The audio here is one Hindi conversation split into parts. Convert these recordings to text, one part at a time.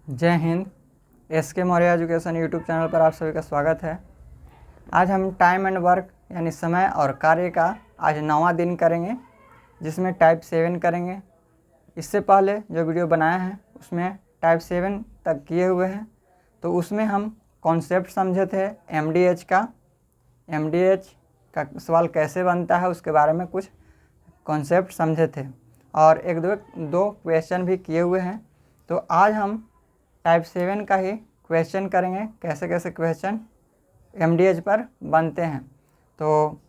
जय Hind. SK Maurya education YouTube channel पर आप सभी का स्वागत है। आज हम टाइम एंड वर्क यानी समय और कार्य का आज 9वां दिन करेंगे, जिसमें टाइप 7 करेंगे। इससे पहले जो वीडियो बनाया है उसमें टाइप 7 तक किए हुए हैं, तो उसमें हम कॉन्सेप्ट समझे थे। MDH का सवाल कैसे बनता है उसके बारे में कुछ कॉन्सेप्ट समझे थे, और एक दो क्वेश्चन भी किए हुए हैं। तो आज हम टाइप 7 का ही क्वेश्चन करेंगे, कैसे कैसे क्वेश्चन MDH पर बनते हैं। तो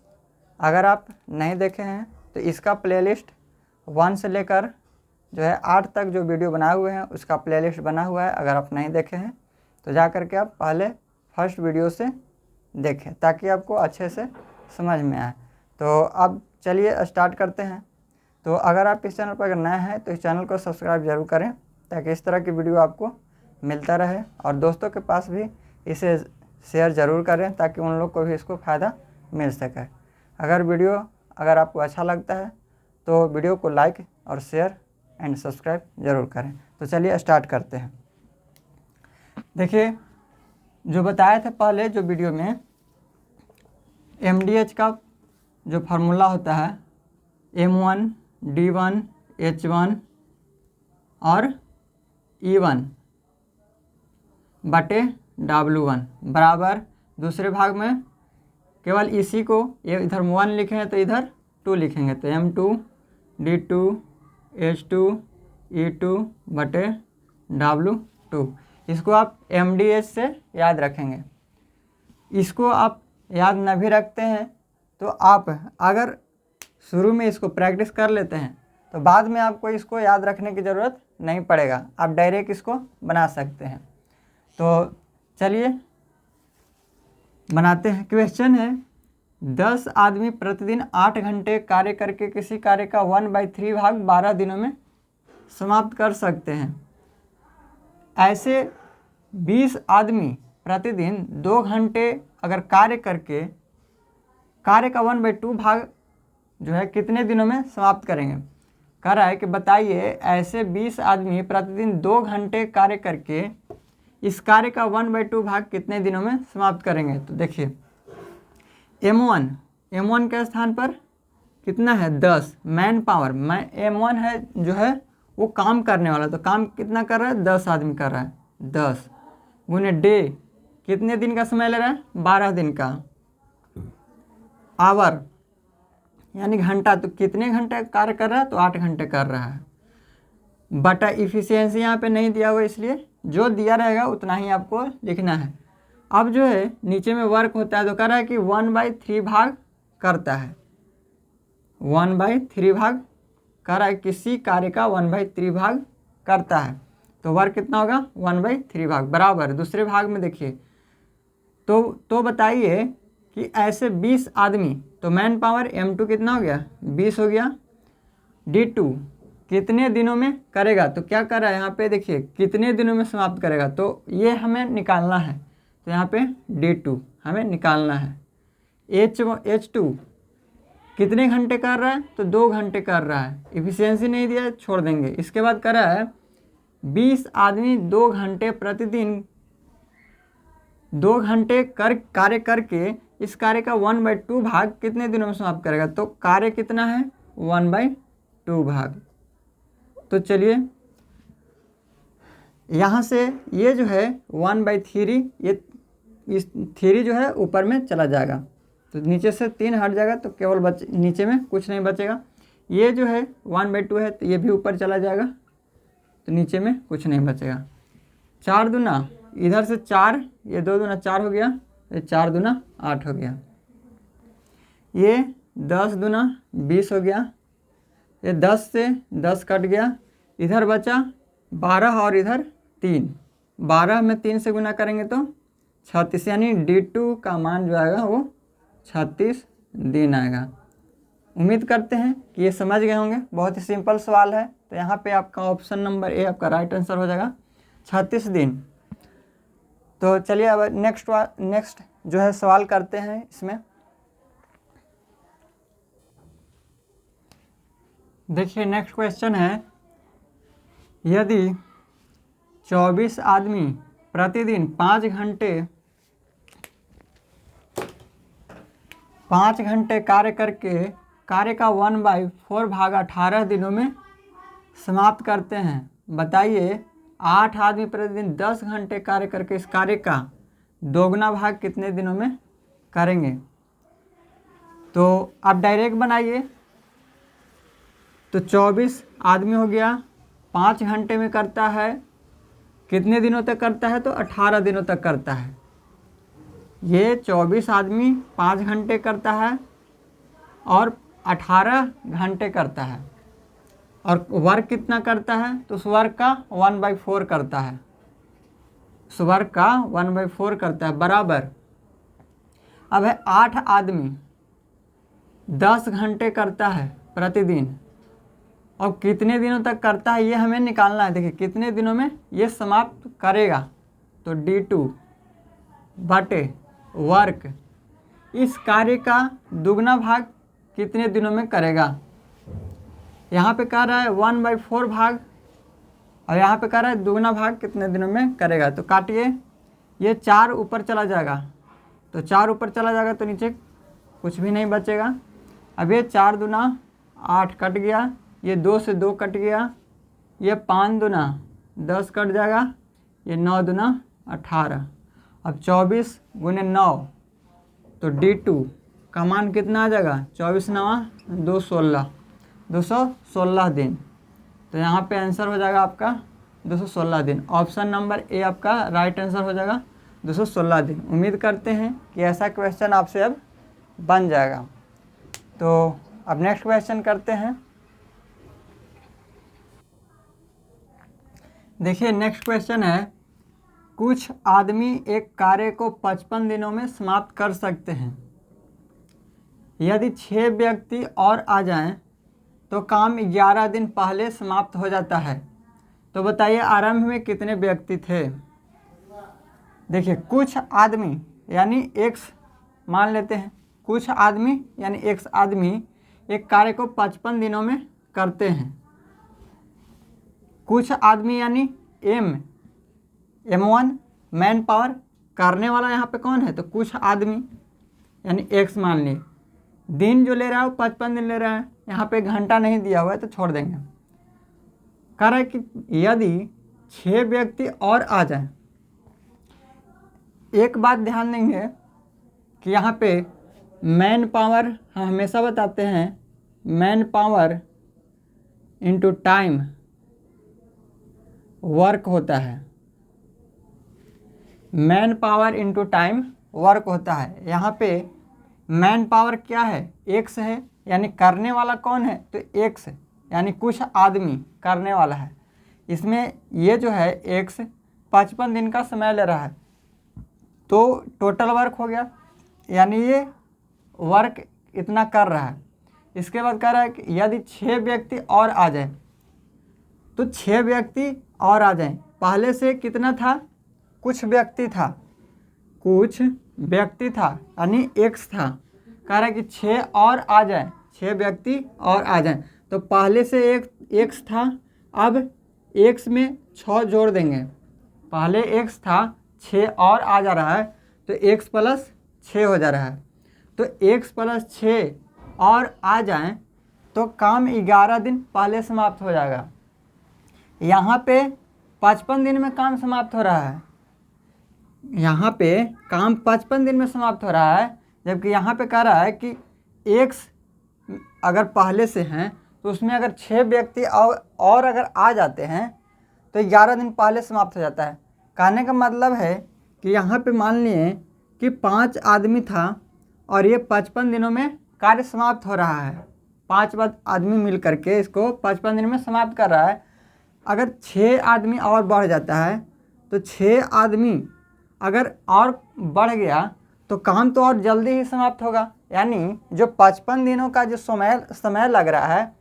अगर आप नहीं देखे हैं तो इसका प्लेलिस्ट 1 से लेकर जो है 8 तक जो वीडियो बनाए हुए हैं उसका प्लेलिस्ट बना हुआ है। अगर आप नहीं देखे हैं तो जा कर के आप पहले फर्स्ट वीडियो से देखें, ताकि आपको अच्छे से समझ में आए। तो अब चलिए स्टार्ट करते हैं। तो अगर आप इस चैनल पर नए हैं तो इस चैनल को सब्सक्राइब जरूर करें, ताकि इस तरह की वीडियो आपको मिलता रहे, और दोस्तों के पास भी इसे शेयर ज़रूर करें, ताकि उन लोग को भी इसको फ़ायदा मिल सके। अगर आपको अच्छा लगता है तो वीडियो को लाइक और शेयर एंड सब्सक्राइब ज़रूर करें। तो चलिए स्टार्ट करते हैं। देखिए, जो बताया था पहले जो वीडियो में, MDH का जो फार्मूला होता है M1, D1, H1 और E1 बटे W1 बराबर, दूसरे भाग में केवल इसी को ये इधर 1 लिखे हैं तो इधर 2 लिखेंगे, तो M2, D2, H2, E2 बटे W2। इसको आप MDH से याद रखेंगे। इसको आप याद न भी रखते हैं तो आप अगर शुरू में इसको प्रैक्टिस कर लेते हैं तो बाद में आपको इसको याद रखने की ज़रूरत नहीं पड़ेगा, आप डायरेक्ट इसको बना सकते हैं। तो चलिए बनाते हैं। क्वेश्चन है, 10 आदमी प्रतिदिन 8 घंटे कार्य करके किसी कार्य का 1/3 भाग 12 दिनों में समाप्त कर सकते हैं। ऐसे 20 आदमी प्रतिदिन 2 घंटे अगर कार्य करके कार्य का 1/2 भाग जो है कितने दिनों में समाप्त करेंगे। कह रहा है कि बताइए ऐसे 20 आदमी प्रतिदिन 2 घंटे कार्य करके इस कार्य का 1/2 भाग कितने दिनों में समाप्त करेंगे। तो देखिए, M1 के स्थान पर कितना है 10 मैन पावर। M1 है जो है वो काम करने वाला, तो काम कितना कर रहा है 10 आदमी कर रहा है। 10 गुने डे कितने दिन का समय ले रहा है 12 दिन का। आवर यानी घंटा, तो कितने घंटे कार्य कर रहा है तो 8 घंटे कर रहा है। बटा इफिशियंसी यहाँ पे नहीं दिया हुआ, इसलिए जो दिया रहेगा उतना ही आपको लिखना है। अब जो है नीचे में वर्क होता है, तो कह रहा है कि 1/3 भाग करता है। 1/3 भाग कह रहा है किसी कार्य का 1/3 भाग करता है, तो वर्क कितना होगा 1/3 भाग बराबर। दूसरे भाग में देखिए, तो बताइए कि ऐसे 20 आदमी, तो मैन पावर M2 कितना हो गया 20 हो गया। D2 कितने दिनों में करेगा, तो क्या कर रहा है यहाँ पे देखिए कितने दिनों में समाप्त करेगा, तो ये हमें निकालना है। तो यहाँ पे D2 हमें निकालना है। H2 कितने घंटे कर रहा है, तो 2 घंटे कर रहा है। इफिशियंसी नहीं दिया, छोड़ देंगे। इसके बाद कर रहा है 20 आदमी 2 घंटे प्रतिदिन 2 घंटे कार्य करके इस कार्य का 1/2 भाग कितने दिनों में समाप्त करेगा, तो कार्य कितना है 1/2 भाग। तो चलिए यहाँ से ये जो है 1/3, ये इस 3 जो है ऊपर में चला जाएगा, तो नीचे से 3 हट जाएगा, तो केवल नीचे में कुछ नहीं बचेगा। ये जो है 1/2 है, तो ये भी ऊपर चला जाएगा, तो नीचे में कुछ नहीं बचेगा। 4 दूना इधर से 4, ये 2 दूना 4 हो गया, ये 4 दूना 8 हो गया। ये 10 दूना 20 हो गया, ये 10 से 10 कट गया, इधर बचा 12 और इधर 3। 12 में 3 से गुना करेंगे तो 36, यानी D2 का मान जो आएगा वो 36 दिन आएगा। उम्मीद करते हैं कि ये समझ गए होंगे, बहुत ही सिंपल सवाल है। तो यहाँ पे आपका ऑप्शन नंबर ए आपका राइट आंसर हो जाएगा 36 दिन। तो चलिए अब नेक्स्ट जो है सवाल करते हैं। इसमें देखिए नेक्स्ट क्वेश्चन है, यदि 24 आदमी प्रतिदिन 5 घंटे कार्य करके कार्य का 1/4 भाग 18 दिनों में समाप्त करते हैं। बताइए 8 आदमी प्रतिदिन 10 घंटे कार्य करके इस कार्य का दोगुना भाग कितने दिनों में करेंगे। तो आप डायरेक्ट बनाइए। तो 24 आदमी हो गया, 5 घंटे में करता है, कितने दिनों तक करता है, तो 18 दिनों तक करता है। ये 24 आदमी 5 घंटे करता है और 18 घंटे करता है, और वर्क कितना करता है, तो उस वर्क का 1/4 करता है, उस वर्क का 1/4 करता है, बराबर। अब है 8 आदमी 10 घंटे करता है प्रतिदिन, और कितने दिनों तक करता है ये हमें निकालना है। देखिए कितने दिनों में ये समाप्त करेगा, तो D2 बटे वर्क इस कार्य का दुगना भाग कितने दिनों में करेगा। यहाँ पे कह रहा है 1/4 भाग, और यहाँ पे कह रहा है दुगना भाग कितने दिनों में करेगा। तो काटिए, ये 4 ऊपर चला जाएगा, तो 4 ऊपर चला जाएगा तो नीचे कुछ भी नहीं बचेगा। अब ये 4 दूना 8 कट गया, ये 2 से 2 कट गया, ये 5 दूना 10 कट जाएगा, ये 9 दूना 18। अब 24 गुने 9, तो D2 का मान कितना आ जाएगा, 24 9 216 दिन। तो यहाँ पे आंसर हो जाएगा आपका 216 दिन। ऑप्शन नंबर ए आपका राइट आंसर हो जाएगा 216 दिन। उम्मीद करते हैं कि ऐसा क्वेश्चन आपसे अब बन जाएगा। तो अब नेक्स्ट क्वेश्चन करते हैं। देखिए नेक्स्ट क्वेश्चन है, कुछ आदमी एक कार्य को 55 दिनों में समाप्त कर सकते हैं। यदि 6 व्यक्ति और आ जाएं तो काम 11 दिन पहले समाप्त हो जाता है। तो बताइए आरंभ में कितने व्यक्ति थे। देखिए कुछ आदमी यानी x मान लेते हैं, कुछ आदमी यानी x आदमी एक कार्य को 55 दिनों में करते हैं। कुछ आदमी यानी M1 मैन पावर, करने वाला यहाँ पे कौन है, तो कुछ आदमी यानी x मान लिए। दिन जो ले रहा है वो 55 दिन ले रहा है, यहाँ पे घंटा नहीं दिया हुआ है तो छोड़ देंगे। कह रहा है कि यदि 6 व्यक्ति और आ जाएं, एक बात ध्यान देंगे कि यहाँ पे मैन पावर हम हमेशा बताते हैं man power into time work होता है, man power into time work होता है। यहाँ पे मैन पावर क्या है, x है, यानी करने वाला कौन है, तो x यानी कुछ आदमी करने वाला है। इसमें ये जो है x 55 दिन का समय ले रहा है, तो टोटल वर्क हो गया, यानी ये वर्क इतना कर रहा है। इसके बाद कह रहा है कि यदि 6 व्यक्ति और आ जाए, तो 6 व्यक्ति और आ जाएं। पहले से कितना था, कुछ व्यक्ति था, कुछ व्यक्ति था यानी x था। कह रहा है कि 6 और आ जाए, 6 व्यक्ति और आ जाएं, तो पहले से एक x था, अब x में 6 जोड़ देंगे। पहले x था, 6 और आ जा रहा है, तो x प्लस 6 हो जा रहा है। तो x प्लस 6 और आ जाएं तो काम 11 दिन पहले समाप्त हो जाएगा। यहाँ पे 55 दिन में काम समाप्त हो रहा है, यहाँ पे काम 55 दिन में समाप्त हो रहा है, जबकि यहाँ पे कह रहा है कि x अगर पहले से हैं तो उसमें अगर 6 व्यक्ति और अगर आ जाते हैं तो 11 दिन पहले समाप्त हो जाता है। कहने का मतलब है कि यहाँ पे मान लिए कि 5 आदमी था और ये 55 दिनों में कार्य समाप्त हो रहा है। 5 आदमी मिल करके इसको 55 दिन में समाप्त कर रहा है। अगर 6 आदमी और बढ़ जाता है तो 6 आदमी अगर और बढ़ गया तो काम तो और जल्दी ही समाप्त होगा। यानी जो 55 दिनों का जो समय लग रहा है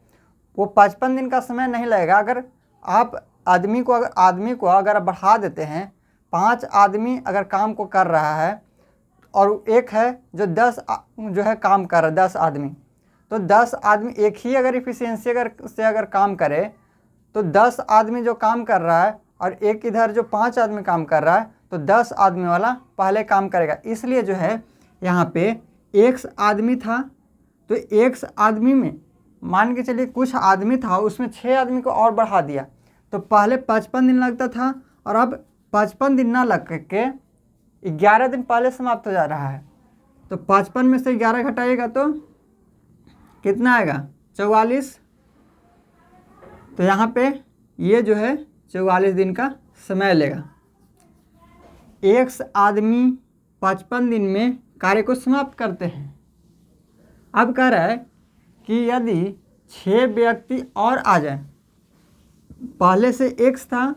वो 55 दिन का समय नहीं लगेगा। अगर आप आदमी को अगर बढ़ा देते हैं, 5 आदमी अगर काम को कर रहा है और एक है जो 10 जो है काम कर रहा है, 10 आदमी, तो 10 आदमी एक ही अगर इफिशियंसी से अगर काम करे तो 10 आदमी जो काम कर रहा है और एक इधर जो 5 आदमी काम कर रहा है, तो 10 आदमी वाला पहले काम करेगा। इसलिए जो है यहाँ पे x आदमी था, तो x आदमी में मान के चलिए कुछ आदमी था, उसमें 6 आदमी को और बढ़ा दिया, तो पहले 55 दिन लगता था और अब 55 दिन ना लग के 11 दिन पहले समाप्त हो जा रहा है। तो 55 में से 11 घटाइएगा तो कितना आएगा? 44। तो यहाँ पे ये जो है 44 दिन का समय लेगा। x आदमी 55 दिन में कार्य को समाप्त करते हैं। अब कह रहा है कि यदि 6 व्यक्ति और आ जाए, पहले से x था,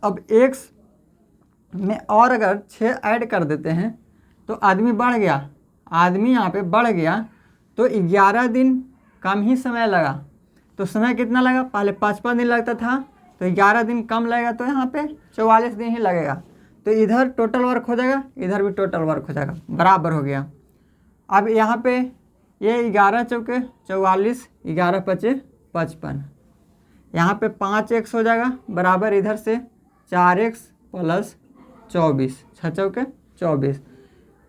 अब x में और अगर 6 ऐड कर देते हैं तो आदमी बढ़ गया, आदमी यहाँ पे बढ़ गया, तो 11 दिन कम ही समय लगा। तो समय कितना लगा? पहले 55 दिन लगता था, तो 11 दिन कम लगेगा, तो यहाँ पे 44 दिन ही लगेगा। तो इधर टोटल वर्क हो जाएगा, इधर भी टोटल वर्क हो जाएगा, बराबर हो गया। अब यहाँ पे ये 11 चौके 44, 11 पचे 55, यहाँ पे 5x हो जाएगा, बराबर इधर से 4x प्लस 24, 6 चौके 24,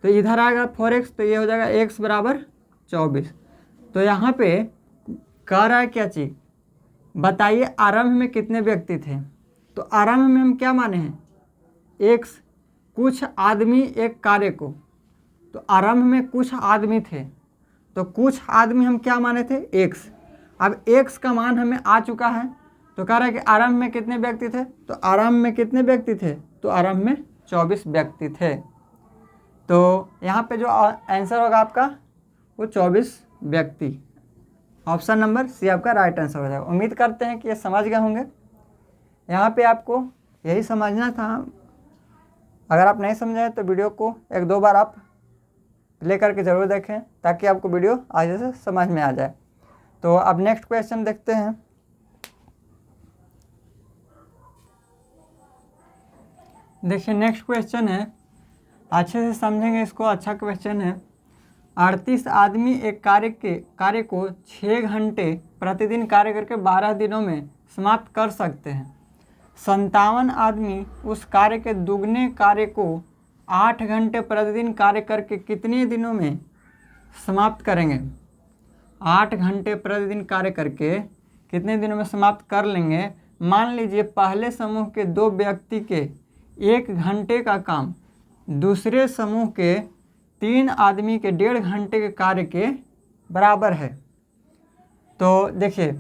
तो इधर आएगा 4x, तो ये हो जाएगा x बराबर 24। तो यहाँ पे कह रहा है क्या चीज़? बताइए आरंभ में कितने व्यक्ति थे? तो आरंभ में हम क्या माने हैं? x, कुछ आदमी एक कार्य को, तो आरंभ में कुछ आदमी थे, तो कुछ आदमी हम क्या माने थे? x। अब x का मान हमें आ चुका है, तो कह रहा है कि आरंभ में कितने व्यक्ति थे? तो आरंभ में कितने व्यक्ति थे? तो आरंभ में 24 व्यक्ति थे। तो यहाँ पे जो आंसर होगा आपका वो 24 व्यक्ति। ऑप्शन नंबर सी आपका राइट आंसर हो जाएगा। उम्मीद करते हैं कि ये समझ गए होंगे। यहाँ पे आपको यही समझना था। अगर आप नहीं समझे तो वीडियो को 1-2 बार आप प्ले करके ज़रूर देखें, ताकि आपको वीडियो आगे से समझ में आ जाए। तो अब नेक्स्ट क्वेश्चन देखते हैं। देखिए नेक्स्ट क्वेश्चन है, अच्छे से समझेंगे इसको, अच्छा क्वेश्चन है। 38 आदमी एक कार्य को 6 घंटे प्रतिदिन कार्य करके 12 दिनों में समाप्त कर सकते हैं। 57 आदमी उस कार्य के दुगने कार्य को 8 घंटे प्रतिदिन कार्य करके कितने दिनों में समाप्त करेंगे? 8 घंटे प्रतिदिन कार्य करके कितने दिनों में समाप्त कर लेंगे? मान लीजिए पहले समूह के 2 व्यक्ति के 1 घंटे का काम दूसरे समूह के 3 आदमी के 1.5 घंटे के कार्य के बराबर है। तो देखिए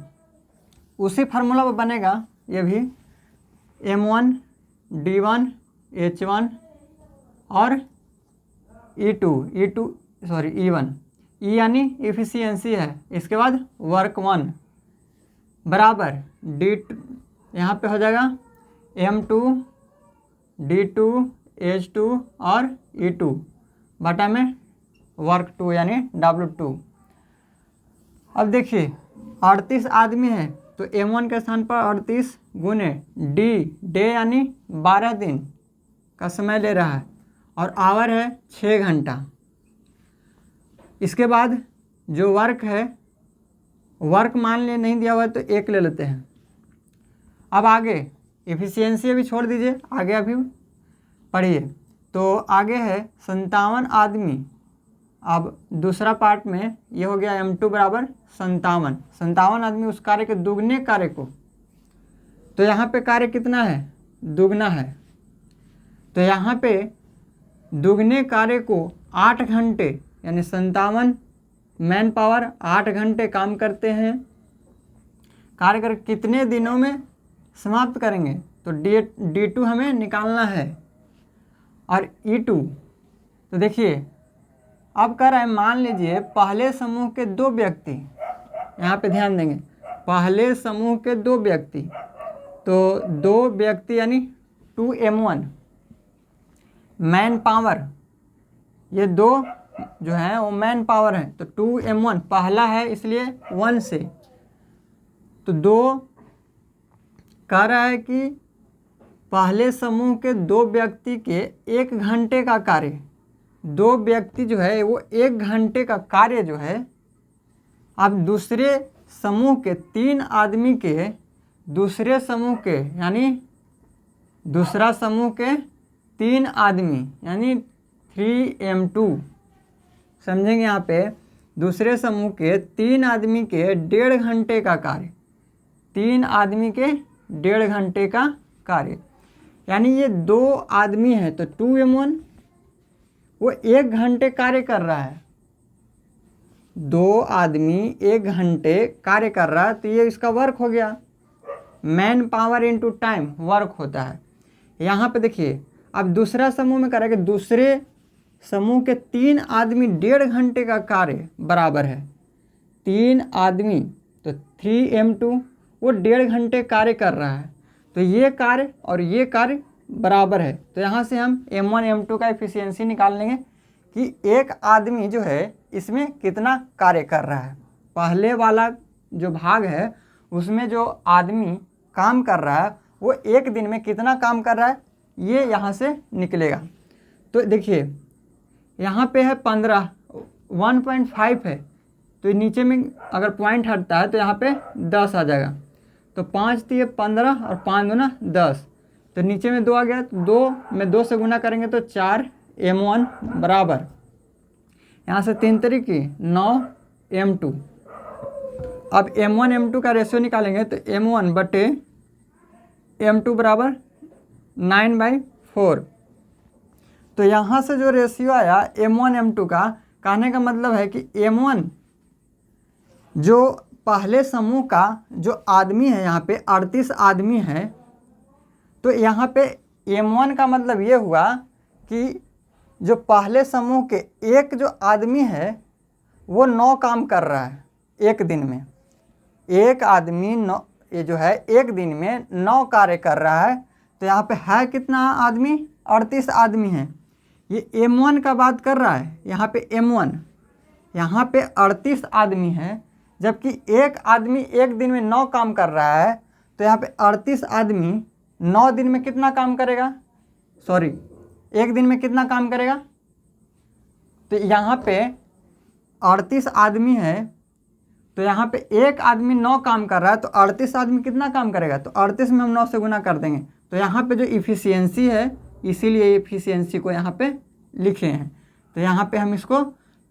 उसी फार्मूला पर बनेगा ये भी, M1 D1 H1 और E1, E यानी इफिशियंसी है, इसके बाद वर्क 1 बराबर D2, यहाँ पे हो जाएगा M2 D2 H2 और E2 बटा में वर्क 2 यानी W2। अब देखिए 38 आदमी है, तो M1 के स्थान पर 38 गुने डे यानी 12 दिन का समय ले रहा है, और आवर है 6 घंटा। इसके बाद जो वर्क है, वर्क मान लिए नहीं दिया हुआ है तो 1 ले लेते हैं। अब आगे एफिशिएंसी अभी छोड़ दीजिए, आगे अभी पढ़िए। तो आगे है 57 आदमी। अब दूसरा पार्ट में ये हो गया M2 बराबर 57 आदमी उस कार्य के दुगने कार्य को, तो यहाँ पे कार्य कितना है? दुगना है। तो यहाँ पे दुगने कार्य को 8 घंटे यानी 57 मैन पावर 8 घंटे काम करते हैं, कार्य कर कितने दिनों में समाप्त करेंगे? तो D2 हमें निकालना है और E2। तो देखिए अब कह रहा है, मान लीजिए पहले समूह के 2 व्यक्ति, यहाँ पे ध्यान देंगे, पहले समूह के 2 व्यक्ति, तो 2 व्यक्ति यानी 2M1 मैन पावर, ये 2 जो है वो मैन पावर है, तो 2M1 पहला है इसलिए 1 से, तो 2 कह रहा है कि पहले समूह के 2 व्यक्ति के 1 घंटे का कार्य, 2 व्यक्ति जो है वो 1 घंटे का कार्य जो है, अब दूसरे समूह के 3 आदमी के दूसरे समूह के यानी दूसरा समूह के 3 आदमी यानी 3m2, समझेंगे यहाँ पे दूसरे समूह के 3 आदमी के 1.5 घंटे का कार्य, 3 आदमी के 1.5 घंटे का कार्य, यानी ये 2 आदमी हैं तो 2m1, वो 1 घंटे कार्य कर रहा है, 2 आदमी 1 घंटे कार्य कर रहा है तो ये इसका वर्क हो गया। Man power into time work होता है। यहाँ पे देखिए अब दूसरा समूह में करेंगे, दूसरे समूह के 3 आदमी 1.5 घंटे का कार्य बराबर है 3 आदमी, तो 3m2 वो 1.5 घंटे कार्य कर रहा है, तो ये कार्य और ये कार्य बराबर है। तो यहाँ से हम m1 m2 का एफिशिएंसी निकाल लेंगे कि एक आदमी जो है इसमें कितना कार्य कर रहा है। पहले वाला जो भाग है उसमें जो आदमी काम कर रहा है वो एक दिन में कितना काम कर रहा है ये यहाँ से निकलेगा। तो देखिए यहाँ पे है 15, 1.5 है तो नीचे में अगर पॉइंट हटता है तो यहाँ पे 10 आ जाएगा, तो 5 दिए 15 और 5 दूना 10, तो नीचे में 2 आ गया, तो 2 में 2 से गुना करेंगे तो 4m1 बराबर, यहाँ से 3 तरीके 9m2। अब m1 m2 का रेशियो निकालेंगे तो m1 बटे m2 बराबर 9/4। तो यहाँ से जो रेशियो आया m1 m2 का, कहने का मतलब है कि m1 जो पहले समूह का जो आदमी है यहाँ पे 38 आदमी है, तो यहाँ पे m1 का मतलब ये हुआ कि जो पहले समूह के एक जो आदमी है वो 9 काम कर रहा है एक दिन में, एक आदमी 9 ये जो है एक दिन में 9 कार्य कर रहा है। तो यहाँ पे है कितना आदमी, 38 आदमी हैं। ये m1 का बात कर रहा है, यहाँ पे m1, यहाँ पे 38 आदमी हैं, जबकि एक आदमी एक दिन में 9 काम कर रहा है। तो यहाँ पे 38 आदमी 9 दिन में कितना काम करेगा, सॉरी एक दिन में कितना काम करेगा, तो यहाँ पे 38 आदमी है तो यहाँ पे एक आदमी 9 काम कर रहा है, तो 38 आदमी कितना काम करेगा, तो 38 में हम 9 से गुना कर देंगे। तो यहाँ पे जो इफ़िशियंसी है इसीलिए इफ़िशियंसी को यहाँ पे लिखे हैं। तो यहाँ पे हम इसको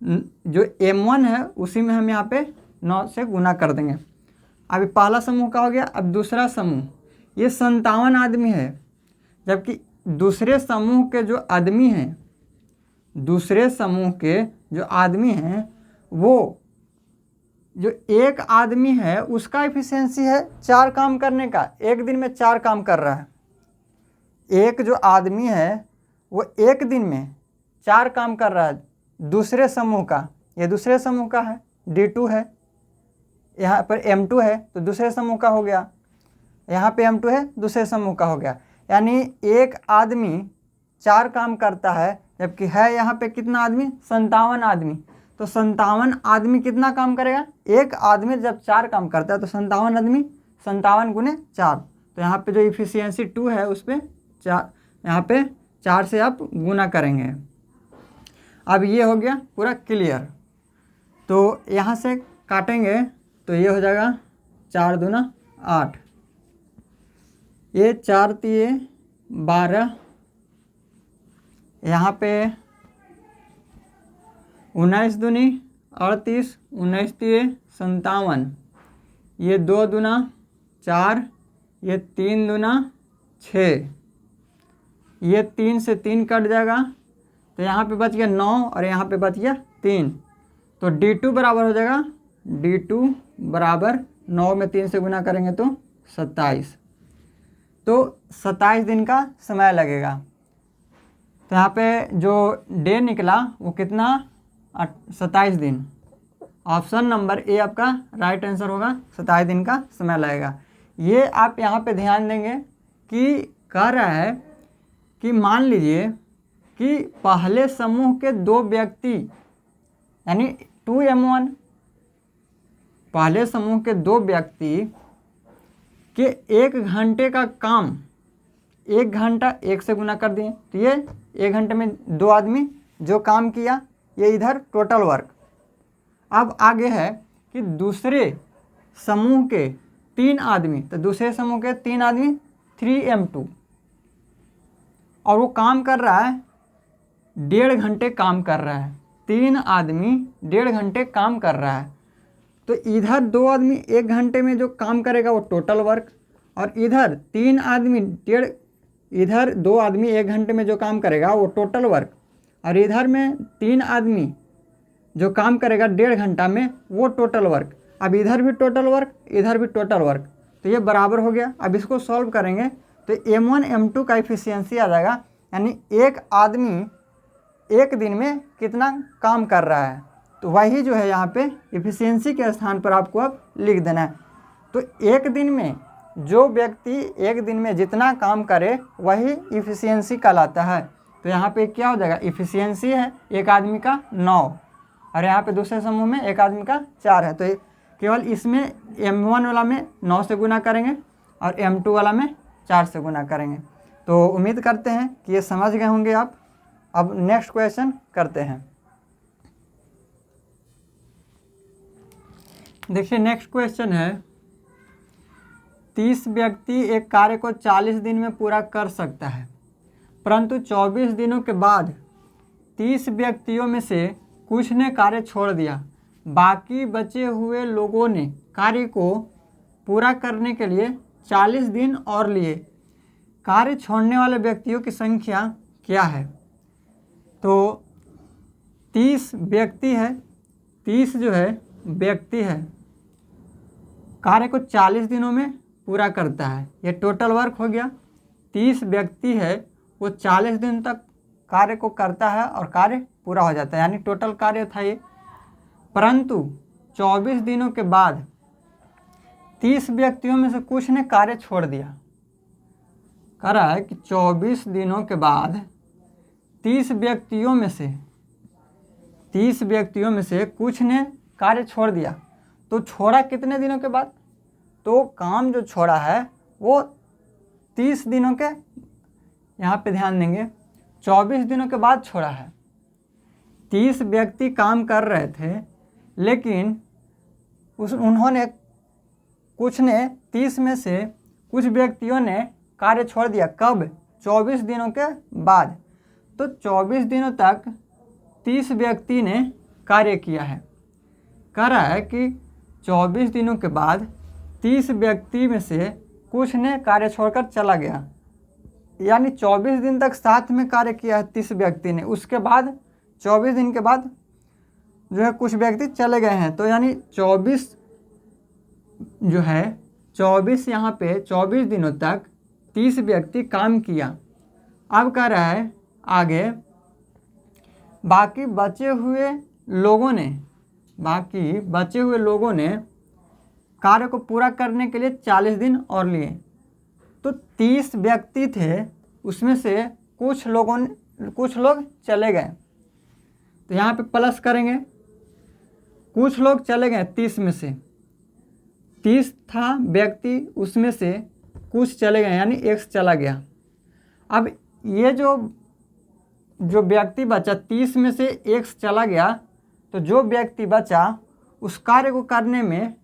जो m1 है उसी में हम यहाँ पे 9 से गुना कर देंगे। अभी पहला समूह का हो गया। अब दूसरा समूह, ये 57 आदमी है, जबकि दूसरे समूह के जो आदमी हैं, दूसरे समूह के जो आदमी हैं वो जो एक आदमी है उसका एफिशिएंसी है 4 काम करने का, एक दिन में 4 काम कर रहा है। एक जो आदमी है वो एक दिन में 4 काम कर रहा है दूसरे समूह का, ये दूसरे समूह का है, D2 है, यहाँ पर M2 है तो दूसरे समूह का हो गया, यहाँ पे M2 है दूसरे समूह का हो गया। यानी एक आदमी 4 काम करता है, जबकि है यहाँ पे कितना आदमी, 57 आदमी। तो 57 आदमी कितना काम करेगा, एक आदमी जब 4 काम करता है तो 57 आदमी 57 गुने 4, तो यहाँ पे जो इफिशियंसी 2 है उस पर 4, यहाँ पे 4 से आप गुना करेंगे। अब ये हो गया पूरा क्लियर। तो यहाँ से काटेंगे तो ये हो जाएगा 4 दूना 8, ये 4 तिये 12, यहाँ पे 19 दूनी 38, 19 तिये 57, ये 2 दूना 4, ये 3 दूना 6, ये 3 से 3 कट जाएगा तो यहाँ पे बच गया 9 और यहाँ पे बच गया 3। तो D2 बराबर हो जाएगा, D2 बराबर 9 में 3 से गुना करेंगे तो 27। तो 27 दिन का समय लगेगा। तो यहाँ पे जो डे निकला वो कितना, 27 दिन। ऑप्शन नंबर ए आपका राइट आंसर होगा, 27 दिन का समय लगेगा। ये आप यहाँ पे ध्यान देंगे कि कह रहा है कि मान लीजिए कि पहले समूह के 2 व्यक्ति यानी 2m1, पहले समूह के 2 व्यक्ति के 1 घंटे का काम 1 घंटा 1 से गुना कर दिए, तो ये 1 घंटे में 2 आदमी जो काम किया, ये इधर टोटल वर्क। अब आगे है कि दूसरे समूह के 3 आदमी, तो दूसरे समूह के 3 आदमी 3m2, और वो काम कर रहा है 1.5 घंटे काम कर रहा है, 3 आदमी 1.5 घंटे काम कर रहा है, तो इधर 2 आदमी 1 घंटे में जो काम करेगा वो टोटल वर्क, और इधर 3 आदमी इधर 2 आदमी 1 घंटे में जो काम करेगा वो टोटल वर्क, और इधर में 3 आदमी जो काम करेगा 1.5 घंटा में वो टोटल वर्क। अब इधर भी टोटल वर्क, इधर भी टोटल वर्क, तो ये बराबर हो गया। अब इसको सॉल्व करेंगे तो M1 M2 का इफिशियंसी आ जाएगा, यानी एक आदमी एक दिन में कितना काम कर रहा है, तो वही जो है यहाँ पे इफिशियंसी के स्थान पर आपको अब लिख देना है। तो एक दिन में जो व्यक्ति एक दिन में जितना काम करे वही इफिशियंसी कहलाता है। तो यहाँ पे क्या हो जाएगा, इफिशियंसी है एक आदमी का 9, और यहाँ पे दूसरे समूह में एक आदमी का 4 है, तो केवल इसमें M1 वाला में 9 से गुना करेंगे और M2 वाला में 4 से गुना करेंगे। तो उम्मीद करते हैं कि ये समझ गए होंगे आप। अब नेक्स्ट क्वेश्चन करते हैं। देखिए नेक्स्ट क्वेश्चन है, 30 व्यक्ति एक कार्य को 40 दिन में पूरा कर सकता है, परंतु 24 दिनों के बाद 30 व्यक्तियों में से कुछ ने कार्य छोड़ दिया, बाकी बचे हुए लोगों ने कार्य को पूरा करने के लिए 40 दिन और लिए। कार्य छोड़ने वाले व्यक्तियों की संख्या क्या है? तो 30 व्यक्ति है, 30 जो है व्यक्ति है, कार्य को 40 दिनों में पूरा करता है, ये टोटल वर्क हो गया। 30 व्यक्ति है वो 40 दिन तक कार्य को करता है और कार्य पूरा हो जाता है, यानी टोटल कार्य था ये। परंतु 24 दिनों के बाद 30 व्यक्तियों में से कुछ ने कार्य छोड़ दिया। कह रहा है कि 24 दिनों के बाद 30 व्यक्तियों में से कुछ ने कार्य छोड़ दिया। तो छोड़ा कितने दिनों के बाद? तो काम जो छोड़ा है वो 30 दिनों के, यहाँ पे ध्यान देंगे, 24 दिनों के बाद छोड़ा है। 30 व्यक्ति काम कर रहे थे, लेकिन कुछ ने 30 में से कुछ व्यक्तियों ने कार्य छोड़ दिया। कब? 24 दिनों के बाद। तो 24 दिनों तक 30 व्यक्ति ने कार्य किया है। कह रहा है कि 24 दिनों के बाद 30 व्यक्ति में से कुछ ने कार्य छोड़कर चला गया, यानी 24 दिन तक साथ में कार्य किया है 30 व्यक्ति ने, उसके बाद 24 दिन के बाद जो है कुछ व्यक्ति चले गए हैं। तो यानी 24 जो है 24 यहाँ पे 24 दिनों तक 30 व्यक्ति काम किया। अब कह रहा है आगे, बाकी बचे हुए लोगों ने कार्य को पूरा करने के लिए 40 दिन और लिए। तो 30 व्यक्ति थे, उसमें से कुछ लोग चले गए, तो यहाँ पे प्लस करेंगे, कुछ लोग चले गए 30 में से, 30 था व्यक्ति, उसमें से कुछ चले गए, यानी एक चला गया। अब ये जो व्यक्ति बचा 30 में से एक चला गया, तो जो व्यक्ति बचा उस कार्य को करने में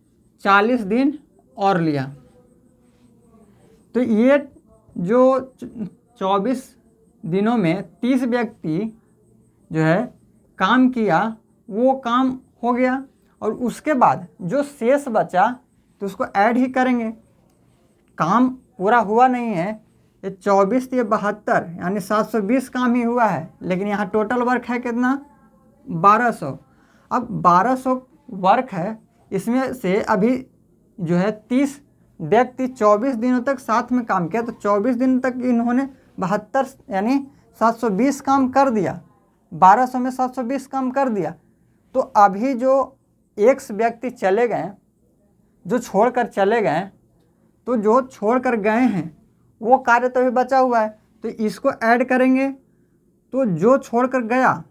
40 दिन और लिया। तो ये जो 24 दिनों में 30 व्यक्ति जो है काम किया, वो काम हो गया, और उसके बाद जो शेष बचा तो उसको ऐड ही करेंगे। काम पूरा हुआ नहीं है, ये 24 ये 72, यानी 720 काम ही हुआ है, लेकिन यहाँ टोटल वर्क है कितना? 1200। अब 1200 वर्क है, इसमें से अभी जो है 30 व्यक्ति 24 दिनों तक साथ में काम किया, तो 24 दिन तक इन्होंने 72 यानी 720 काम कर दिया, 1200 में 720 काम कर दिया। तो अभी जो X व्यक्ति चले गए, जो छोड़कर चले गए, तो जो छोड़कर गए हैं वो कार्य तो अभी बचा हुआ है, तो इसको ऐड करेंगे। तो जो छोड़कर गया,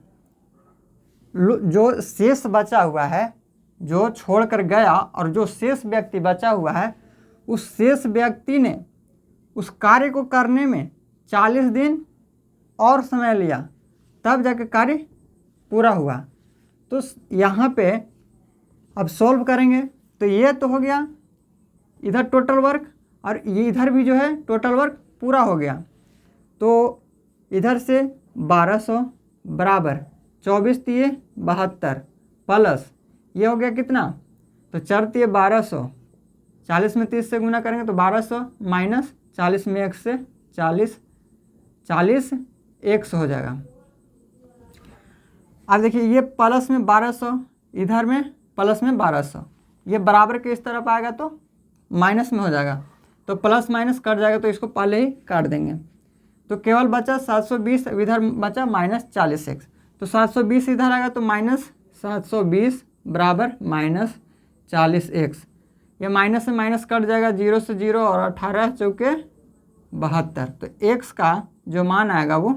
जो शेष बचा हुआ है, जो छोड़कर गया और जो शेष व्यक्ति बचा हुआ है, उस शेष व्यक्ति ने उस कार्य को करने में 40 दिन और समय लिया, तब जाकर कार्य पूरा हुआ। तो यहाँ पे अब सॉल्व करेंगे, तो ये तो हो गया इधर टोटल वर्क, और ये इधर भी जो है टोटल वर्क पूरा हो गया। तो इधर से 1200 बराबर 24 तिये 72 प्लस ये हो गया कितना, तो 4 तिये 1200, 40 में 30 से गुना करेंगे तो 1200 माइनस 40 में 1 से 40, 40 100 हो जाएगा। अब देखिए ये प्लस में 1200, इधर में प्लस में 1200, ये बराबर के इस तरफ आएगा तो माइनस में हो जाएगा, तो प्लस माइनस कट जाएगा, तो इसको पहले ही काट देंगे। तो केवल बचा 720, इधर बचा माइनस 40x, तो 720 इधर आएगा तो माइनस 720 बराबर माइनस 40x। ये माइनस से माइनस कट जाएगा, 0 से 0 और 18 चौके 72, तो x का जो मान आएगा वो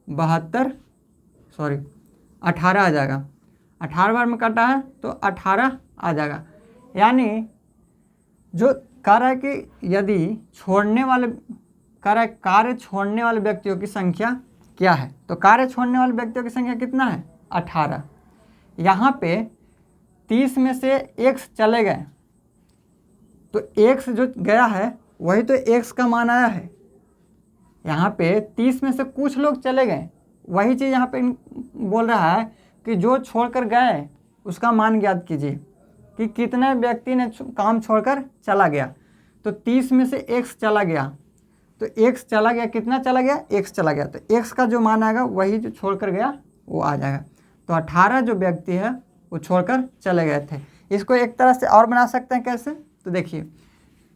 18 आ जाएगा। 18 बार में कटा है तो 18 आ जाएगा। यानी जो कह रहा है कि यदि कार्य छोड़ने वाले व्यक्तियों की संख्या क्या है, तो कार्य छोड़ने वाले व्यक्तियों की संख्या कितना है, 18। यहाँ पे 30 में से x चले गए, तो x जो गया है वही तो x का मान आया है। यहाँ पे 30 में से कुछ लोग चले गए, वही चीज़ यहाँ पे बोल रहा है कि जो छोड़कर गए उसका मान ज्ञात कीजिए कि कितने व्यक्ति ने काम छोड़कर चला गया। तो 30 में से x चला गया, तो x चला गया, कितना चला गया, x चला गया, तो x का जो मान आएगा वही जो छोड़कर गया वो आ जाएगा। तो 18 जो व्यक्ति है वो छोड़कर चले गए थे। इसको एक तरह से और बना सकते हैं, कैसे, तो देखिए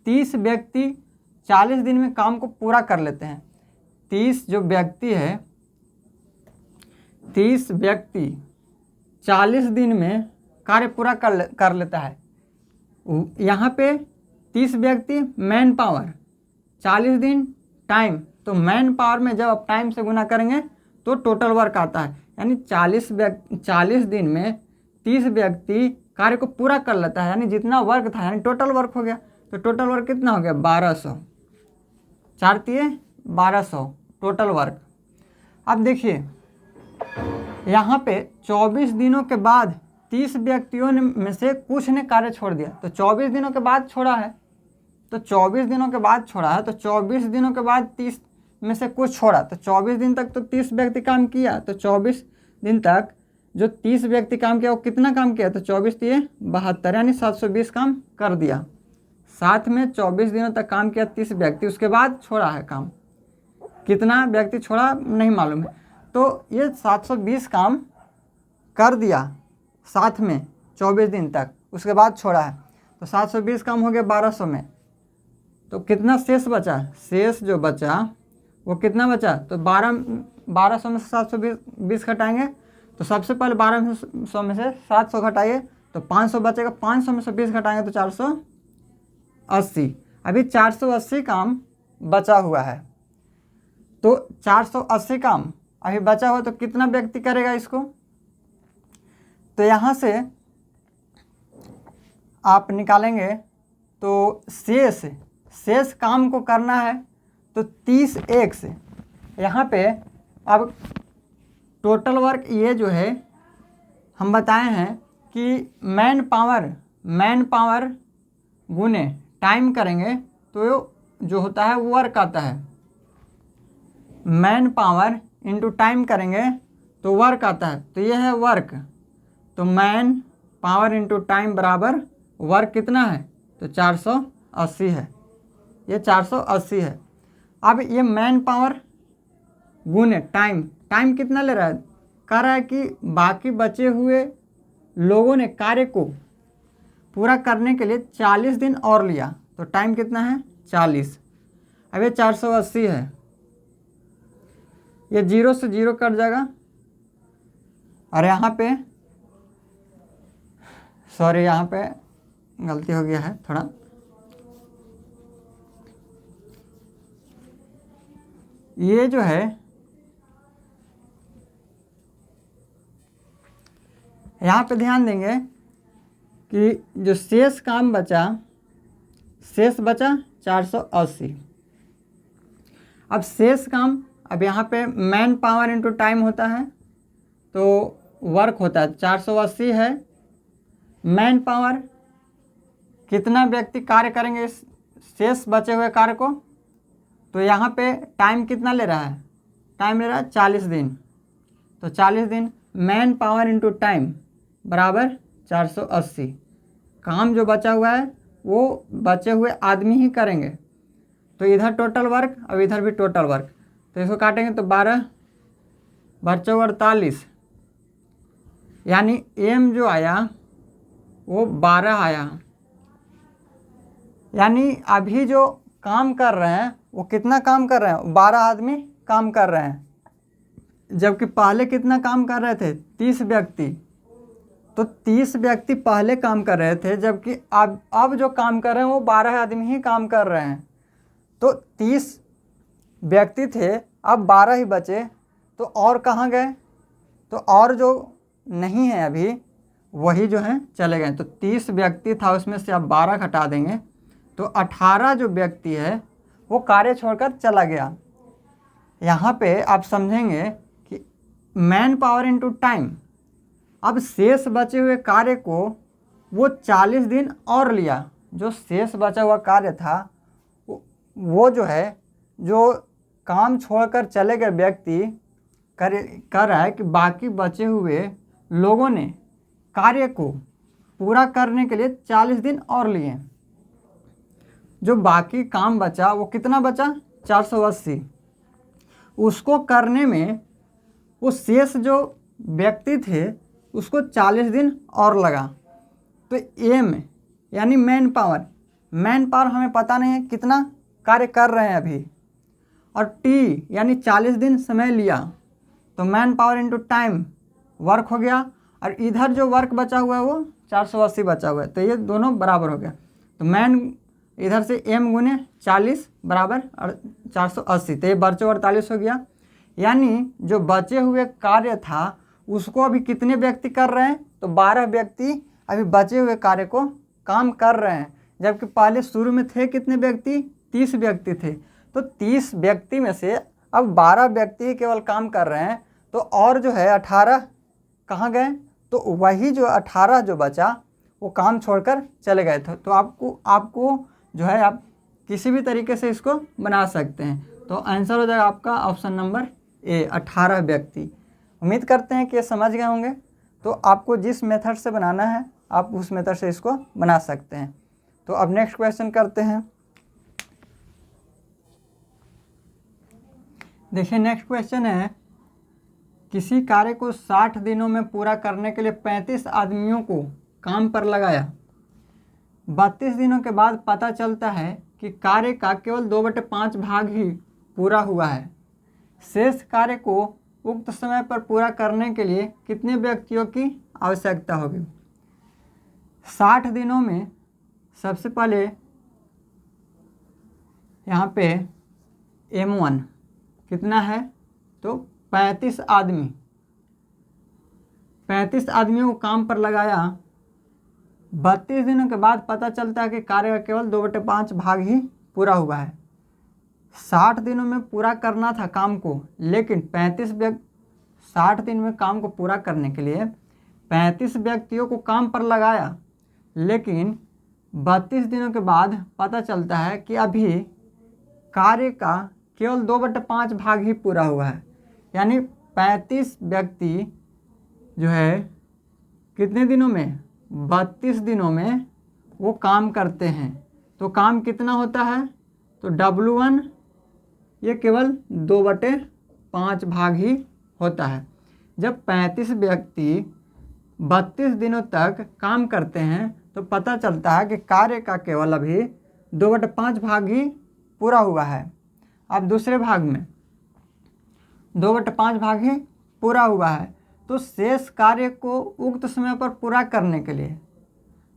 30 व्यक्ति 40 दिन में काम को पूरा कर लेते हैं। 30 जो व्यक्ति है, 30 व्यक्ति 40 दिन में कार्य पूरा कर लेता है। यहाँ पे 30 व्यक्ति मैन पावर, 40 दिन टाइम, तो मैन पावर में जब आप टाइम से गुना करेंगे तो टोटल वर्क आता है। यानी 40 दिन में 30 व्यक्ति कार्य को पूरा कर लेता है, यानी जितना वर्क था, यानी टोटल वर्क हो गया। तो टोटल वर्क कितना हो गया, 1200, 4 तिये 1200 टोटल वर्क। अब देखिए यहाँ पे 24 दिनों के बाद 30 व्यक्तियों में से कुछ ने कार्य छोड़ दिया, तो 24 दिनों के बाद छोड़ा है, तो 24 दिनों के बाद छोड़ा है, तो 24 दिनों के बाद 30 में से कुछ छोड़ा, तो 24 दिन तक तो 30 व्यक्ति काम किया, तो 24 दिन तक जो 30 व्यक्ति काम किया वो कितना काम किया, तो 24 तिये 72, यानी 720 काम कर दिया। साथ में 24 दिनों तक काम किया 30 व्यक्ति, उसके बाद छोड़ा है काम, कितना व्यक्ति छोड़ा नहीं मालूम है, तो ये 720 काम कर दिया साथ में 24 दिन तक, उसके बाद छोड़ा है, तो 720 काम हो गया 1200 में। तो कितना शेष बचा, शेष जो बचा वो कितना बचा, तो 1200 में से 720 घटाएंगे, तो सबसे पहले 1200 में से 700 घटाइए तो 500 बचेगा, 500 में से 20 घटाएंगे तो 480। अभी 480 काम बचा हुआ है, तो 480 काम अभी बचा हुआ, तो कितना व्यक्ति करेगा इसको, तो यहाँ से आप निकालेंगे तो शेष काम को करना है तो 30x। यहाँ पे अब टोटल वर्क ये जो है हम बताए हैं कि मैन पावर गुने टाइम करेंगे तो जो होता है वर्क आता है। मैन पावर इंटू टाइम करेंगे तो वर्क आता है, तो ये है वर्क, तो मैन पावर इंटू टाइम बराबर वर्क कितना है, तो 480 है, ये 480 है। अब ये मैन पावर गुने टाइम कितना ले रहा है, कह रहा है कि बाकी बचे हुए लोगों ने कार्य को पूरा करने के लिए 40 दिन और लिया, तो टाइम कितना है 40। अब ये 480 है, ये 0 से 0 कट जाएगा, और यहाँ पे सॉरी यहाँ पे गलती हो गया है थोड़ा, ये जो है यहाँ पे ध्यान देंगे कि जो शेष बचा 480। अब शेष काम, अब यहाँ पे मैन पावर इंटू टाइम होता है तो वर्क होता है, 480 है। मैन पावर कितना व्यक्ति कार्य करेंगे शेष बचे हुए कार्य को, तो यहाँ पे टाइम कितना ले रहा है, टाइम ले रहा है 40 दिन, तो 40 दिन मैन पावर इंटू टाइम बराबर 480। काम जो बचा हुआ है वो बचे हुए आदमी ही करेंगे, तो इधर टोटल वर्क और इधर भी टोटल वर्क, तो इसको काटेंगे तो 12 बच्चों 48, यानी एम जो आया वो 12 आया। यानी अभी जो काम कर रहे हैं वो कितना काम कर रहे हैं, 12 आदमी काम कर रहे हैं, जबकि पहले कितना काम कर रहे थे, 30 व्यक्ति। तो 30 व्यक्ति पहले काम कर रहे थे, जबकि अब जो काम कर रहे हैं वो 12 आदमी ही काम कर रहे हैं। तो 30 व्यक्ति थे, अब 12 ही बचे, तो और कहाँ गए, तो और जो नहीं है अभी वही जो है चले गए। तो 30 व्यक्ति था, उसमें से आप 12 घटा देंगे तो 18 जो व्यक्ति है वो कार्य छोड़कर चला गया। यहाँ पे आप समझेंगे कि मैन पावर इनटू टाइम, अब शेष बचे हुए कार्य को वो 40 दिन और लिया। जो शेष बचा हुआ कार्य था वो जो है, जो काम छोड़कर चले गए व्यक्ति कर रहा है कि बाकी बचे हुए लोगों ने कार्य को पूरा करने के लिए 40 दिन और लिए। जो बाकी काम बचा वो कितना बचा, 480। उसको करने में वो शेष जो व्यक्ति थे उसको 40 दिन और लगा। तो एम यानी मैन पावर हमें पता नहीं है कितना कार्य कर रहे हैं अभी, और टी यानी 40 दिन समय लिया, तो man power into time work हो गया, और इधर जो वर्क बचा हुआ है वो 480 बचा हुआ है, तो ये दोनों बराबर हो गया। तो मैन इधर से m गुने 40 बराबर 480, तो ये बचे 48 हो गया। यानी जो बचे हुए कार्य था उसको अभी कितने व्यक्ति कर रहे हैं, तो 12 व्यक्ति अभी बचे हुए कार्य को काम कर रहे हैं, जबकि पहले शुरू में थे कितने व्यक्ति, 30 व्यक्ति थे। तो 30 व्यक्ति में से अब 12 व्यक्ति केवल काम कर रहे हैं, तो और जो है 18 कहाँ गए, तो वही जो 18 जो बचा वो काम छोड़कर चले गए थे। तो आपको जो है आप किसी भी तरीके से इसको बना सकते हैं। तो आंसर हो जाएगा आपका ऑप्शन नंबर ए, 18 व्यक्ति। उम्मीद करते हैं कि ये समझ गए होंगे। तो आपको जिस मेथड से बनाना है आप उस मेथड से इसको बना सकते हैं। तो अब नेक्स्ट क्वेश्चन करते हैं। देखिए नेक्स्ट क्वेश्चन है, किसी कार्य को 60 दिनों में पूरा करने के लिए 35 आदमियों को काम पर लगाया। 32 दिनों के बाद पता चलता है कि कार्य का केवल 2/5 भाग ही पूरा हुआ है। शेष कार्य को उक्त समय पर पूरा करने के लिए कितने व्यक्तियों की आवश्यकता होगी। 60 दिनों में सबसे पहले यहाँ पे M1 कितना है, तो 35 आदमी, 35 आदमियों को काम पर लगाया। 32 दिनों के बाद पता चलता है कि कार्य का केवल 2/5 भाग ही पूरा हुआ है। 60 दिनों में पूरा करना था काम को, लेकिन 60 दिन में काम को पूरा करने के लिए 35 व्यक्तियों को काम पर लगाया, लेकिन 32 दिनों के बाद पता चलता है कि अभी कार्य का केवल 2/5 भाग ही पूरा हुआ है। यानी 35 व्यक्ति जो है कितने दिनों में, 32 दिनों में वो काम करते हैं। तो काम कितना होता है, तो W1 ये केवल 2/5 भाग ही होता है। जब 35 व्यक्ति 32 दिनों तक काम करते हैं तो पता चलता है कि कार्य का केवल अभी 2/5 भाग ही पूरा हुआ है। अब दूसरे भाग में 2/5 भाग ही पूरा हुआ है, तो शेष कार्य को उक्त समय पर पूरा करने के लिए,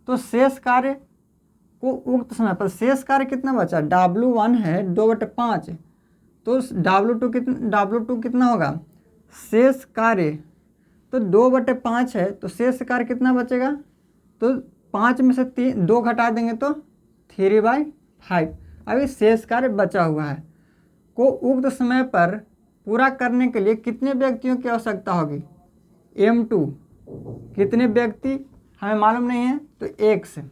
तो शेष कार्य को उक्त समय पर, शेष कार्य कितना बचा, W1 है 2/5, तो W2 कितना होगा, शेष कार्य तो 2/5 है, तो शेष कार्य कितना बचेगा, तो 5 में से 2 घटा देंगे तो 3/5। अभी शेष कार्य बचा हुआ है को उक्त समय पर पूरा करने के लिए कितने व्यक्तियों की आवश्यकता होगी, M2 कितने व्यक्ति हमें मालूम नहीं है, तो 1 से।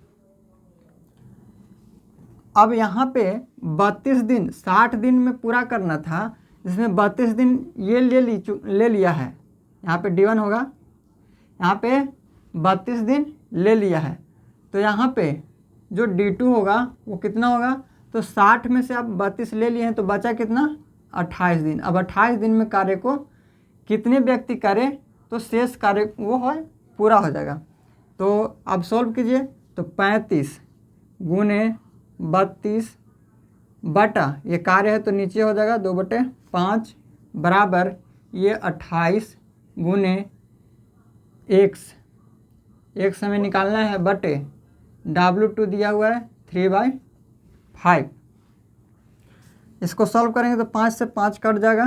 अब यहाँ पे 32 दिन 60 दिन में पूरा करना था, जिसमें 32 दिन ये ले लिया है, यहाँ पे D1 होगा, यहाँ पे 32 दिन ले लिया है। तो यहाँ पे जो D2 होगा वो कितना होगा, तो 60 में से आप 32 ले लिए हैं तो बचा कितना, 28 दिन। अब 28 दिन में कार्य को कितने व्यक्ति करें तो शेष कार्य वो है पूरा हो जाएगा। तो अब सॉल्व कीजिए, तो 35 गुने 32 बटा ये कार्य है तो नीचे हो जाएगा 2/5 बराबर ये 28 गुने x हमें निकालना है बटे W2 दिया हुआ है 3/5। इसको सॉल्व करेंगे तो 5 से 5 कट जाएगा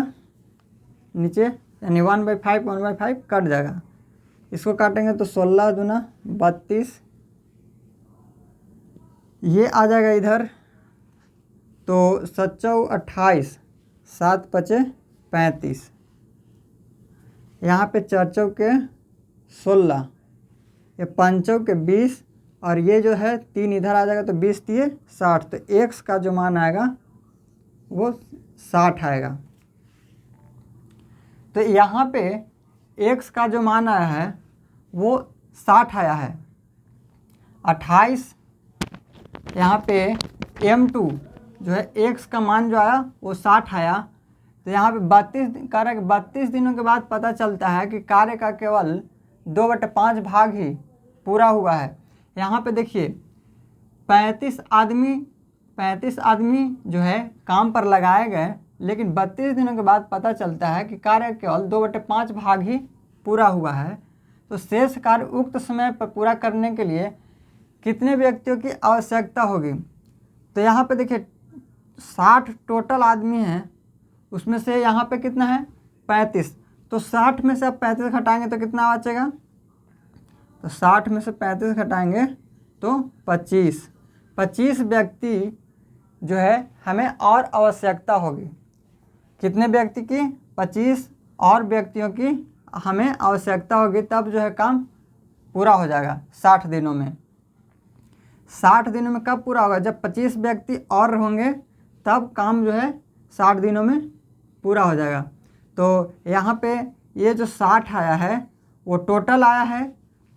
नीचे, यानी 1/5 कट जाएगा। इसको काटेंगे तो 16 दूना 32, ये आ जाएगा इधर, तो 7 28, 7 5 35, यहाँ पे 4 चौके 16, ये 5 चौके 20, और ये जो है 3 इधर आ जाएगा तो 20 3 60। तो x का जो मान आएगा वो 60 आएगा। तो यहाँ पे x का जो मान आया है वो 60 आया है। 28 यहाँ पे M2 जो है x का मान जो आया वो 60 आया। तो यहाँ पे 32 दिनों के बाद पता चलता है कि कार्य का केवल 2/5 भाग ही पूरा हुआ है। यहाँ पे देखिए 35 आदमी जो है काम पर लगाए गए, लेकिन 32 दिनों के बाद पता चलता है कि कार्य केवल 2/5 भाग ही पूरा हुआ है। तो शेष कार्य उक्त समय पर पूरा करने के लिए कितने व्यक्तियों की आवश्यकता होगी। तो यहाँ पे देखिए 60 टोटल आदमी हैं, उसमें से यहाँ पे कितना है 35, तो 60 में से आप 35 घटाएंगे तो कितना बचेगा, तो 60 में से 35 घटाएंगे तो 25 व्यक्ति जो है हमें और आवश्यकता होगी। कितने व्यक्ति की, 25 और व्यक्तियों की हमें आवश्यकता होगी, तब जो है काम पूरा हो जाएगा 60 दिनों में। 60 दिनों में कब पूरा होगा, जब 25 व्यक्ति और होंगे तब काम जो है 60 दिनों में पूरा हो जाएगा। तो यहाँ पे ये जो 60 आया है वो टोटल आया है,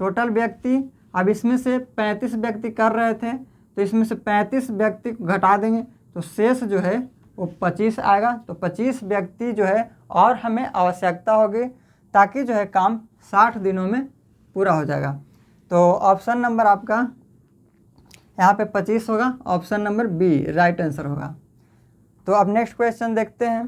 टोटल व्यक्ति। अब इसमें से 35 व्यक्ति कर रहे थे तो इसमें से 35 व्यक्ति को घटा देंगे तो शेष जो है वो 25 आएगा। तो 25 व्यक्ति जो है और हमें आवश्यकता होगी ताकि जो है काम 60 दिनों में पूरा हो जाएगा। तो ऑप्शन नंबर आपका यहाँ पे 25 होगा, option number B right answer होगा। तो अब नेक्स्ट क्वेश्चन देखते हैं।